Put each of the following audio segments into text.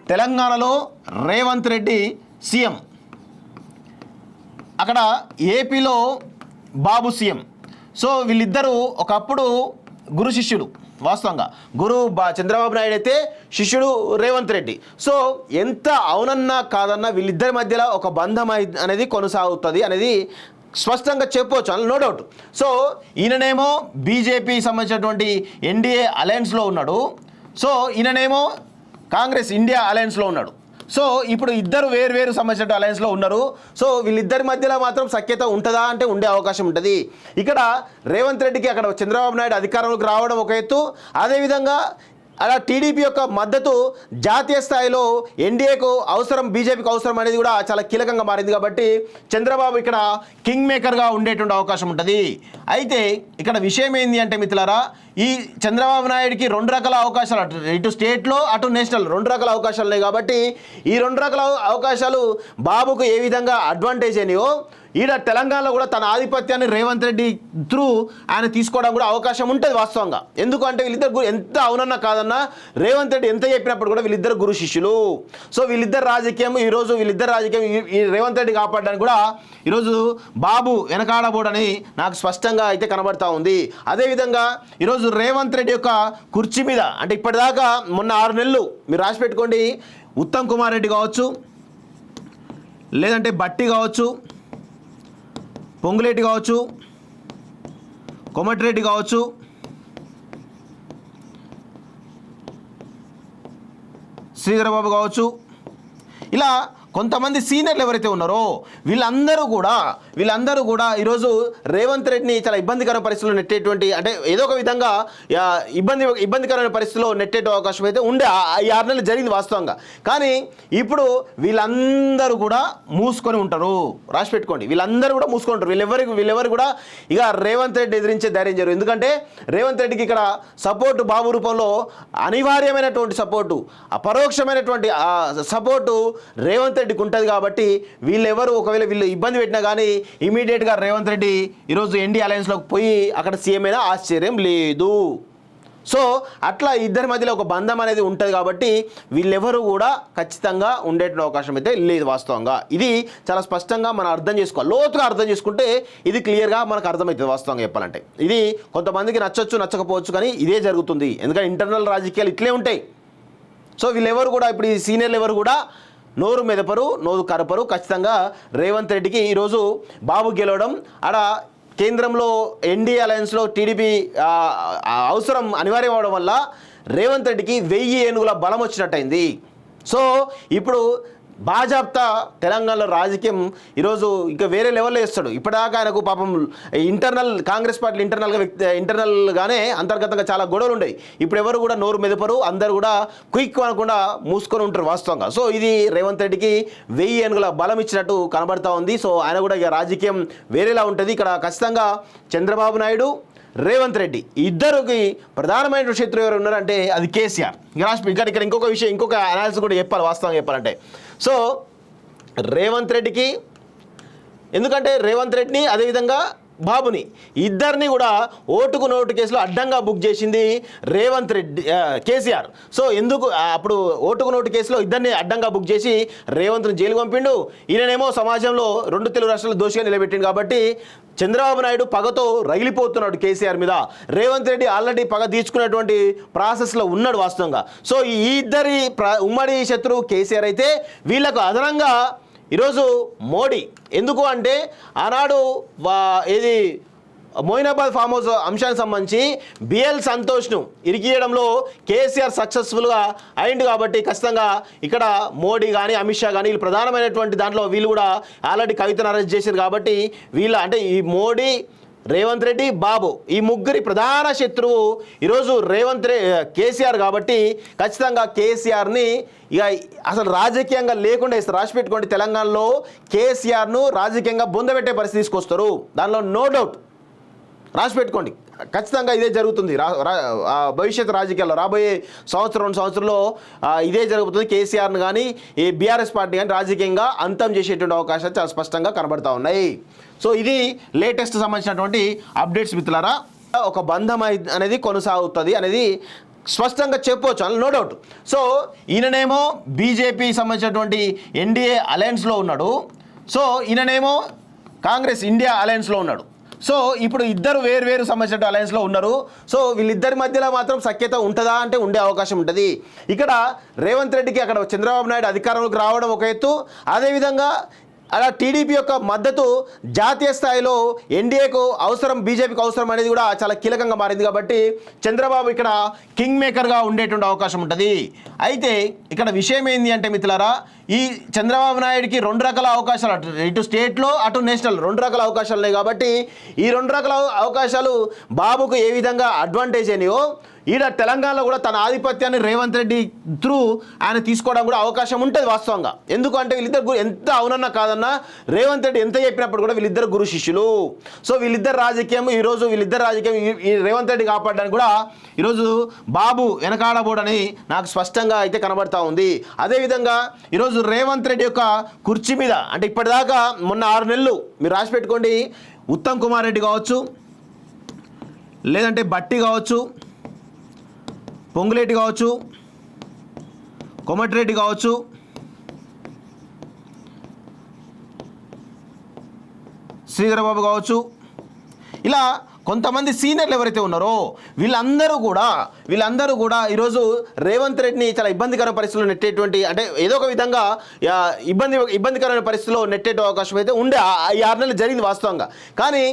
తెలంగాణలో రేవంత్ రెడ్డి సీఎం, అక్కడ ఏపీలో బాబు సీఎం. సో వీళ్ళిద్దరూ ఒకప్పుడు గురు శిష్యుడు. వాస్తవంగా చంద్రబాబు నాయుడు అయితే శిష్యుడు రేవంత్ రెడ్డి. సో ఎంత అవునన్నా కాదన్నా వీళ్ళిద్దరి మధ్యలో ఒక బంధం అనేది కొనసాగుతుంది అనేది స్పష్టంగా చెప్పవచ్చు, అందులో నో డౌట్. సో ఈయననేమో బీజేపీ సంబంధించినటువంటి ఎన్డీఏ అలయన్స్లో ఉన్నాడు, సో ఈయననేమో కాంగ్రెస్ ఇండియా అలయన్స్లో ఉన్నాడు. సో ఇప్పుడు ఇద్దరు వేరు సంబంధించిన అలయన్స్లో ఉన్నారు. సో వీళ్ళిద్దరి మధ్యలో మాత్రం సఖ్యత ఉంటుందా అంటే ఉండే అవకాశం ఉంటుంది. ఇక్కడ రేవంత్ రెడ్డికి అక్కడ చంద్రబాబు నాయుడు అధికారంలోకి రావడం ఒక ఎత్తు, అదేవిధంగా అలా టీడీపీ యొక్క మద్దతు జాతీయ స్థాయిలో ఎన్డీఏకు అవసరం, బీజేపీకి అవసరం అనేది కూడా చాలా కీలకంగా మారింది. కాబట్టి చంద్రబాబు ఇక్కడ కింగ్ మేకర్గా ఉండేటువంటి అవకాశం ఉంటుంది. అయితే ఇక్కడ విషయం ఏంది అంటే మిత్రులారా, ఈ చంద్రబాబు నాయుడికి రెండు రకాల అవకాశాలు, ఇటు స్టేట్లో అటు నేషనల్ రెండు రకాల అవకాశాలు ఉన్నాయి. కాబట్టి ఈ రెండు రకాల అవకాశాలు బాబుకు ఏ విధంగా అడ్వాంటేజ్ అయినాయో ఈడ తెలంగాణలో కూడా తన ఆధిపత్యాన్ని రేవంత్ రెడ్డి త్రూ ఆయన తీసుకోవడం కూడా అవకాశం ఉంటుంది వాస్తవంగా. ఎందుకంటే వీళ్ళిద్దరు ఎంత అవునన్నా కాదన్నా రేవంత్ రెడ్డి ఎంత చెప్పినప్పుడు కూడా వీళ్ళిద్దరు గురు శిష్యులు. సో వీళ్ళిద్దరు రాజకీయం ఈ రేవంత్ రెడ్డి కాపాడడానికి కూడా ఈరోజు బాబు వెనకాడబోడని నాకు స్పష్టంగా అయితే కనబడతా ఉంది. అదేవిధంగా ఈరోజు రేవంత్ రెడ్డి యొక్క కుర్చీ మీద అంటే ఇప్పటిదాకా మొన్న 6 నెలలు మీరు రాసి పెట్టుకోండి, ఉత్తమ్ కుమార్ రెడ్డి కావచ్చు, లేదంటే బట్టి కావచ్చు, పొంగులేటి కావచ్చు, కోమటిరెడ్డి కావచ్చు, శ్రీధరబాబు కావచ్చు, ఇలా కొంతమంది సీనియర్లు ఎవరైతే ఉన్నారో వీళ్ళందరూ కూడా ఈరోజు రేవంత్ రెడ్డిని చాలా ఇబ్బందికర పరిస్థితుల్లో నెట్టేటువంటి, అంటే ఏదో ఒక విధంగా ఇబ్బందికరమైన పరిస్థితుల్లో నెట్టేట అవకాశం అయితే ఉండే ఈ 6 నెలలు జరిగింది వాస్తవంగా. కానీ ఇప్పుడు వీళ్ళందరూ కూడా మూసుకొని ఉంటారు, రాసి పెట్టుకోండి, వీళ్ళందరూ కూడా మూసుకొని ఉంటారు. వీళ్ళెవరు కూడా ఇక రేవంత్ రెడ్డి ఎదిరించే ధైర్యం జరుగుతుంది. ఎందుకంటే రేవంత్ రెడ్డికి ఇక్కడ సపోర్టు బాబు రూపంలో అనివార్యమైనటువంటి సపోర్టు, అపరోక్షమైనటువంటి సపోర్టు రేవంత్ రెడ్డికి ఉంటుంది. కాబట్టి వీళ్ళెవరు ఒకవేళ వీళ్ళు ఇబ్బంది పెట్టినా కానీ ఇమీడియట్గా రేవంత్ రెడ్డి ఈరోజు ఎన్డీ అలయన్స్లోకి పోయి అక్కడ సీఎం అయినా ఆశ్చర్యం లేదు. సో అట్లా ఇద్దరి మధ్యలో ఒక బంధం అనేది ఉంటుంది. కాబట్టి వీళ్ళెవరు కూడా ఖచ్చితంగా ఉండేటువంటి అవకాశం అయితే లేదు వాస్తవంగా. ఇది చాలా స్పష్టంగా మనం అర్థం చేసుకోవాలి, లోతుగా అర్థం చేసుకుంటే ఇది క్లియర్గా మనకు అర్థమవుతుంది వాస్తవంగా చెప్పాలంటే. ఇది కొంతమందికి నచ్చొచ్చు నచ్చకపోవచ్చు, కానీ ఇదే జరుగుతుంది. ఎందుకంటే ఇంటర్నల్ రాజకీయాలు ఇట్లే ఉంటాయి. సో వీళ్ళెవరు కూడా ఇప్పుడు ఈ సీనియర్లు ఎవరు కూడా నోరు మెదపరు, నోరు కరపరు. ఖచ్చితంగా రేవంత్ రెడ్డికి ఈరోజు బాబు గెలవడం, ఆడ కేంద్రంలో ఎన్డీఏ అలయన్స్లో టీడీపీ అవసరం అనివార్యం అవడం వల్ల రేవంత్ రెడ్డికి 1000 ఏనుగుల బలం వచ్చినట్టయింది. సో ఇప్పుడు బాజాప్తా తెలంగాణలో రాజకీయం ఈరోజు ఇంకా వేరే లెవెల్లో వేస్తాడు. ఇప్పటిదాకా ఆయనకు పాపం కాంగ్రెస్ పార్టీ ఇంటర్నల్గానే అంతర్గతంగా చాలా గొడవలు ఉన్నాయి. ఇప్పుడు ఎవరు కూడా నోరు మెదపరు, అందరు కూడా క్విక్ అనకుండా మూసుకొని ఉంటారు వాస్తవంగా. సో ఇది రేవంత్ రెడ్డికి 1000 ఏనుగుల బలం ఇచ్చినట్టు కనబడతా ఉంది. సో ఆయన కూడా ఇక రాజకీయం వేరేలా ఉంటుంది. ఇక్కడ ఖచ్చితంగా చంద్రబాబు నాయుడు, రేవంత్ రెడ్డి ఇద్దరికి ప్రధానమైన శత్రువు ఎవరు ఉన్నారంటే అది కేసీఆర్. ఇక్కడ ఇంకొక విషయం, ఇంకొక అనాలిసిస్ కూడా చెప్పాలి వాస్తవంగా చెప్పాలంటే. సో రేవంత్ రెడ్డికి, ఎందుకంటే రేవంత్ రెడ్డిని అదేవిధంగా బాబుని ఇద్దరిని కూడా ఓటుకు నోటు కేసులో అడ్డంగా బుక్ చేసింది కేసీఆర్. సో ఎందుకు అప్పుడు ఓటుకు నోటు కేసులో ఇద్దరిని అడ్డంగా బుక్ చేసి రేవంత్ని జైలు పంపిండు. ఈయననేమో సమాజంలో 2 తెలుగు రాష్ట్రాల దోషిగా నిలబెట్టిండు. కాబట్టి చంద్రబాబు నాయుడు పగతో రగిలిపోతున్నాడు కేసీఆర్ మీద. రేవంత్ రెడ్డి ఆల్రెడీ పగ తీర్చుకునేటువంటి ప్రాసెస్లో ఉన్నాడు వాస్తవంగా. సో ఈ ఇద్దరి ఉమ్మడి శత్రువు కేసీఆర్ అయితే వీళ్ళకు అదనంగా ఈరోజు మోడీ. ఎందుకు అంటే ఆనాడు మోయినాబాద్ ఫామ్ హౌస్ అంశానికి సంబంధించి బిఎల్ సంతోష్ను ఇరికియడంలో కేసీఆర్ సక్సెస్ఫుల్గా అయింది. కాబట్టి ఖచ్చితంగా ఇక్కడ మోడీ కానీ అమిత్ షా కానీ వీళ్ళు ప్రధానమైనటువంటి దాంట్లో వీళ్ళు కూడా ఆల్రెడీ కవితను అరెస్ట్ చేశారు. కాబట్టి అంటే ఈ మోడీ, రేవంత్ రెడ్డి, బాబు ఈ ముగ్గురి ప్రధాన శత్రువు ఈరోజు కేసీఆర్. కాబట్టి ఖచ్చితంగా కేసీఆర్ని ఇక అసలు రాజకీయంగా లేకుండా ఇస్తారు. రాసి పెట్టుకోండి, తెలంగాణలో కేసీఆర్ను రాజకీయంగా బొందబెట్టే పరిస్థితి తీసుకొస్తారు, దానిలో నో డౌట్. రాసి పెట్టుకోండి, ఖచ్చితంగా ఇదే జరుగుతుంది. భవిష్యత్ రాజకీయాల్లో రాబోయే 1-2 సంవత్సరంలో ఇదే జరుగుతుంది. కేసీఆర్ను కానీ ఈ బీఆర్ఎస్ పార్టీ కానీ రాజకీయంగా అంతం చేసేటువంటి అవకాశాలు చాలా స్పష్టంగా కనబడతా ఉన్నాయి. సో ఇది లేటెస్ట్ సంబంధించినటువంటి అప్డేట్స్ మిత్రులారా. ఒక బంధం అనేది కొనసాగుతుంది అనేది స్పష్టంగా చెప్పవచ్చు, అందులో నో డౌట్. సో ఈయననేమో బీజేపీ సంబంధించినటువంటి ఎన్డీఏ అలయన్స్లో ఉన్నాడు, సో ఈయననేమో కాంగ్రెస్ ఇండియా అలయన్స్లో ఉన్నాడు. సో ఇప్పుడు ఇద్దరు వేరు సంబంధించిన అలయన్స్లో ఉన్నారు. సో వీళ్ళిద్దరి మధ్యలో మాత్రం సఖ్యత ఉంటుందా అంటే ఉండే అవకాశం ఉంటుంది. ఇక్కడ రేవంత్ రెడ్డికి అక్కడ చంద్రబాబు నాయుడు అధికారంలోకి రావడం ఒక ఎత్తు, అదేవిధంగా అలా టీడీపీ యొక్క మద్దతు జాతీయ స్థాయిలో ఎన్డీఏకు అవసరం, బీజేపీకి అవసరం అనేది కూడా చాలా కీలకంగా మారింది. కాబట్టి చంద్రబాబు ఇక్కడ కింగ్ మేకర్గా ఉండేటువంటి అవకాశం ఉంటుంది. అయితే ఇక్కడ విషయం ఏంది అంటే మిత్రులారా, ఈ చంద్రబాబు నాయుడికి రెండు రకాల అవకాశాలు, ఇటు స్టేట్లో అటు నేషనల్ రెండు రకాల అవకాశాలు ఉన్నాయి. కాబట్టి ఈ రెండు రకాల అవకాశాలు బాబుకు ఏ విధంగా అడ్వాంటేజ్ అయినాయో ఈడ తెలంగాణలో కూడా తన ఆధిపత్యాన్ని రేవంత్ రెడ్డి త్రూ ఆయన తీసుకోవడం కూడా అవకాశం ఉంటుంది వాస్తవంగా. ఎందుకంటే వీళ్ళిద్దరు ఎంత అవునన్నా కాదన్నా రేవంత్ రెడ్డి ఎంత చెప్పినప్పుడు కూడా వీళ్ళిద్దరు గురు శిష్యులు. సో వీళ్ళిద్దరు రాజకీయం ఈ రేవంత్ రెడ్డి కాపాడడానికి కూడా ఈరోజు బాబు వెనకాడబోడని నాకు స్పష్టంగా అయితే కనబడతా ఉంది. అదేవిధంగా ఈరోజు రేవంత్ రెడ్డి యొక్క కుర్చీ మీద అంటే ఇప్పటిదాకా మొన్న 6 నెలలు మీరు రాసి పెట్టుకోండి, ఉత్తమ్ కుమార్ రెడ్డి కావచ్చు, లేదంటే బట్టి కావచ్చు, పొంగులేటి కావచ్చు, కోమటిరెడ్డి కావచ్చు, శ్రీధరబాబు కావచ్చు, ఇలా కొంతమంది సీనియర్లు ఎవరైతే ఉన్నారో వీళ్ళందరూ కూడా ఈరోజు రేవంత్ రెడ్డిని చాలా ఇబ్బందికర పరిస్థితుల్లో నెట్టేటువంటి, అంటే ఏదో ఒక విధంగా ఇబ్బందికరమైన పరిస్థితుల్లో నెట్టే అవకాశం అయితే ఉండే ఈ 6 నెలలు జరిగింది వాస్తవంగా. కానీ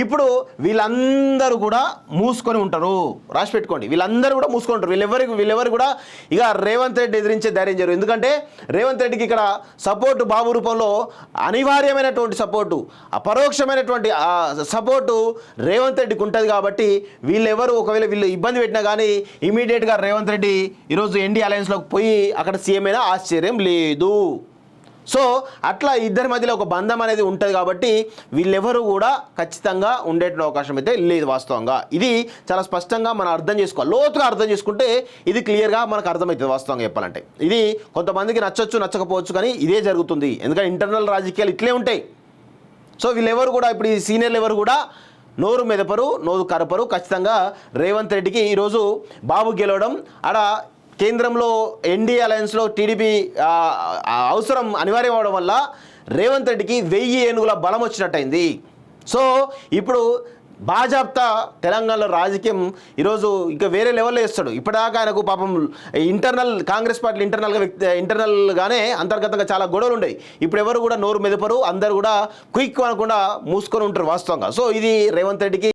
ఇప్పుడు వీళ్ళందరూ కూడా మూసుకొని ఉంటారు, రాసి పెట్టుకోండి, వీళ్ళందరూ కూడా మూసుకొని ఉంటారు. వీళ్ళెవరు కూడా ఇక రేవంత్ రెడ్డి ఎదిరించే ధైర్యం జరుగు. ఎందుకంటే రేవంత్ రెడ్డికి ఇక్కడ సపోర్టు బాబు రూపంలో అనివార్యమైనటువంటి సపోర్టు, అపరోక్షమైనటువంటి సపోర్టు రేవంత్ రెడ్డికి ఉంటుంది. కాబట్టి వీళ్ళెవరు ఒకవేళ వీళ్ళు ఇబ్బంది పెట్టినా కానీ ఇమీడియట్గా రేవంత్ రెడ్డి ఈరోజు ఎన్డీ అలయన్స్లోకి పోయి అక్కడ సీఎం అయినా ఆశ్చర్యం లేదు. సో అట్లా ఇద్దరి మధ్యలో ఒక బంధం అనేది ఉంటుంది. కాబట్టి వీళ్ళెవరు కూడా ఖచ్చితంగా ఉండేటువంటి అవకాశం అయితే లేదు వాస్తవంగా. ఇది చాలా స్పష్టంగా మనం అర్థం చేసుకోవాలి, లోతుగా అర్థం చేసుకుంటే ఇది క్లియర్గా మనకు అర్థమవుతుంది వాస్తవంగా చెప్పాలంటే. ఇది కొంతమందికి నచ్చొచ్చు నచ్చకపోవచ్చు, కానీ ఇదే జరుగుతుంది. ఎందుకంటే ఇంటర్నల్ రాజకీయాలు ఇట్లే ఉంటాయి. సో వీళ్ళెవరు కూడా ఇప్పుడు ఈ సీనియర్లు ఎవరు కూడా నోరు మెదపరు, నోరు కరపరు. ఖచ్చితంగా రేవంత్ రెడ్డికి ఈరోజు బాబు గెలవడం, ఆడ కేంద్రంలో ఎన్డీఏ అలయన్స్లో టీడీపీ అవసరం అనివార్యం అవడం వల్ల రేవంత్ రెడ్డికి 1000 ఏనుగుల బలం వచ్చినట్టయింది. సో ఇప్పుడు బాజాప్తా తెలంగాణలో రాజకీయం ఈరోజు ఇంకా వేరే లెవెల్లో వేస్తాడు. ఇప్పటిదాకా ఆయనకు పాపం కాంగ్రెస్ పార్టీ ఇంటర్నల్గానే అంతర్గతంగా చాలా గొడవలు ఉన్నాయి. ఇప్పుడు ఎవరు కూడా నోరు మెదపరు, అందరు కూడా క్విక్ అనకుండా మూసుకొని ఉంటారు వాస్తవంగా. సో ఇది రేవంత్ రెడ్డికి